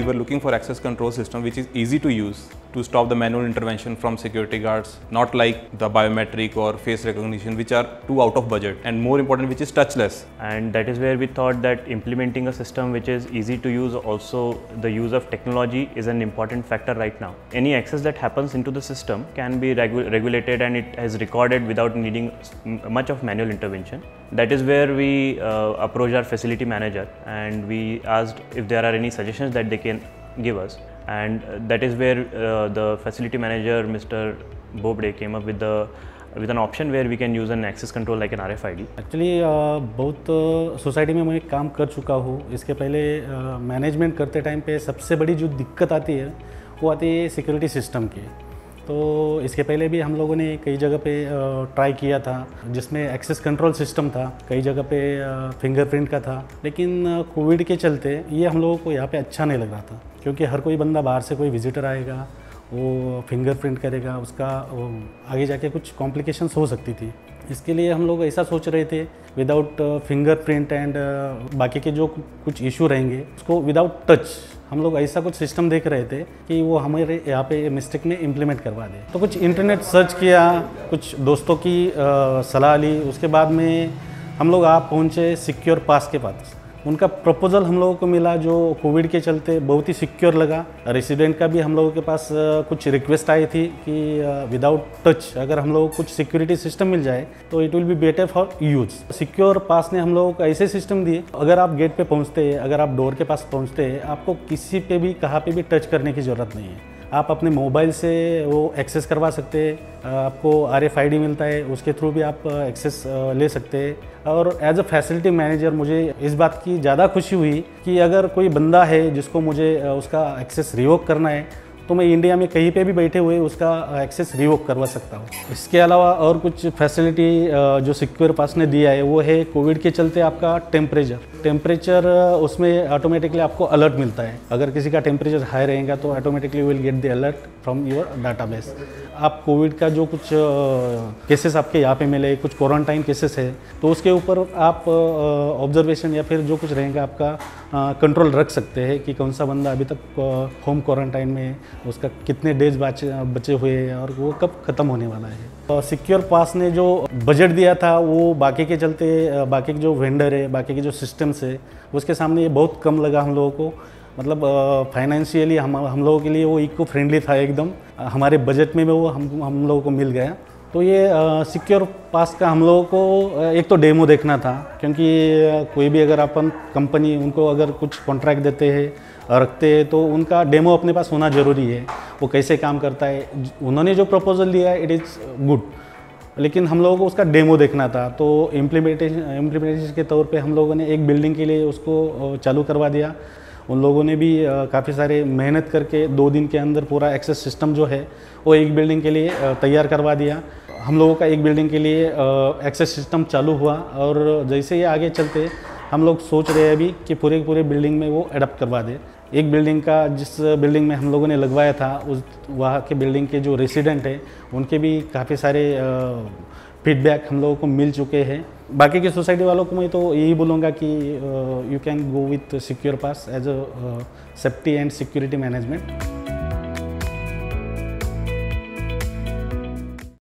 were looking for access control system which is easy to use to stop the manual intervention from security guards, not like the biometric or face recognition which are too out of budget, and more important which is touchless. And that is where we thought that implementing a system which is easy to use, also the use of technology is an important factor right now. Any access that happens into the system can be regulated, and it is recorded without needing much of manual intervention. That is where we approached our facility manager and we asked if there are any suggestions that they can give us. And that is where the facility manager, Mr. Bobde, came up with an option where we can use an access control like an RFID. Actually बहुत society में मैं काम कर चुका हूँ। इसके पहले management करते टाइम पे सबसे बड़ी जो दिक्कत आती है वो आती है सिक्योरिटी सिस्टम की। तो इसके पहले भी हम लोगों ने कई जगह पे ट्राई किया था जिसमें एक्सेस कंट्रोल सिस्टम था, कई जगह पे फिंगरप्रिंट का था, लेकिन कोविड के चलते ये हम लोगों को यहाँ पे अच्छा नहीं लग रहा था, क्योंकि हर कोई बंदा बाहर से कोई विजिटर आएगा, वो फिंगरप्रिंट करेगा, उसका आगे जाके कुछ कॉम्प्लिकेशंस हो सकती थी। इसके लिए हम लोग ऐसा सोच रहे थे विदाउट फिंगरप्रिंट एंड बाकी के जो कुछ इशू रहेंगे उसको विदाउट टच हम लोग ऐसा कुछ सिस्टम देख रहे थे कि वो हमारे यहाँ पे मिस्टेक में इम्प्लीमेंट करवा दे। तो कुछ इंटरनेट सर्च किया, कुछ दोस्तों की सलाह ली, उसके बाद में हम लोग आप पहुँचे सिक्योर पास के पास। उनका प्रपोजल हम लोगों को मिला जो कोविड के चलते बहुत ही सिक्योर लगा। रेसिडेंट का भी हम लोगों के पास कुछ रिक्वेस्ट आई थी कि विदाउट टच अगर हम लोगों को कुछ सिक्योरिटी सिस्टम मिल जाए तो it will be better for use. Secure pass ने हम लोगों को ऐसे सिस्टम दिए, अगर आप गेट पे पहुंचते हैं, अगर आप डोर के पास पहुंचते हैं, आपको किसी पे भी कहाँ पे भी टच करने की ज़रूरत नहीं है। आप अपने मोबाइल से वो एक्सेस करवा सकते हैं। आपको RFID मिलता है, उसके थ्रू भी आप एक्सेस ले सकते हैं। और एज अ फैसिलिटी मैनेजर मुझे इस बात की ज़्यादा खुशी हुई कि अगर कोई बंदा है जिसको मुझे उसका एक्सेस रिवोक करना है तो मैं इंडिया में कहीं पे भी बैठे हुए उसका एक्सेस रिवोक करवा सकता हूँ। इसके अलावा और कुछ फैसिलिटी जो सिक्योर पास ने दिया है वो है कोविड के चलते आपका टेम्परेचर उसमें ऑटोमेटिकली आपको अलर्ट मिलता है। अगर किसी का टेम्परेचर हाई रहेगा तो automatically will get the alert from your database. आप कोविड का जो कुछ केसेस आपके यहाँ पे मिले, कुछ क्वारंटाइन केसेस है, तो उसके ऊपर आप ऑब्जर्वेशन या फिर जो कुछ रहेगा आपका कंट्रोल रख सकते हैं कि कौन सा बंदा अभी तक होम क्वारंटाइन में, उसका कितने डेज बचे हुए हैं और वो कब ख़त्म होने वाला है। सिक्योर पास ने जो बजट दिया था वो बाकी के चलते, बाकी के जो वेंडर है, बाकी के जो सिस्टम्स है, उसके सामने ये बहुत कम लगा हम लोगों को। मतलब फाइनेंशियली हम लोगों के लिए वो इको फ्रेंडली था एकदम, हमारे बजट में वो हम लोगों को मिल गया। तो ये सिक्योर पास का हम लोगों को एक तो डेमो देखना था, क्योंकि कोई भी अगर अपन कंपनी उनको अगर कुछ कॉन्ट्रैक्ट देते हैं, रखते हैं, तो उनका डेमो अपने पास होना ज़रूरी है, वो कैसे काम करता है। उन्होंने जो प्रपोजल दिया है इट इज़ गुड, लेकिन हम लोगों को उसका डेमो देखना था। तो इम्प्लीमेंटेशन के तौर पे हम लोगों ने एक बिल्डिंग के लिए उसको चालू करवा दिया। उन लोगों ने भी काफ़ी सारे मेहनत करके 2 दिन के अंदर पूरा एक्सेस सिस्टम जो है वो एक बिल्डिंग के लिए तैयार करवा दिया। हम लोगों का एक बिल्डिंग के लिए एक्सेस सिस्टम चालू हुआ, और जैसे ही आगे चलते हम लोग सोच रहे हैं अभी कि पूरे बिल्डिंग में वो अडॉप्ट करवा दे। एक बिल्डिंग का जिस बिल्डिंग में हम लोगों ने लगवाया था उस वहाँ के बिल्डिंग के जो रेसिडेंट है उनके भी काफ़ी सारे फीडबैक हम लोगों को मिल चुके हैं। बाकी की सोसाइटी वालों को मैं तो यही बोलूँगा कि you can go with Secure Pass as a safety and security management.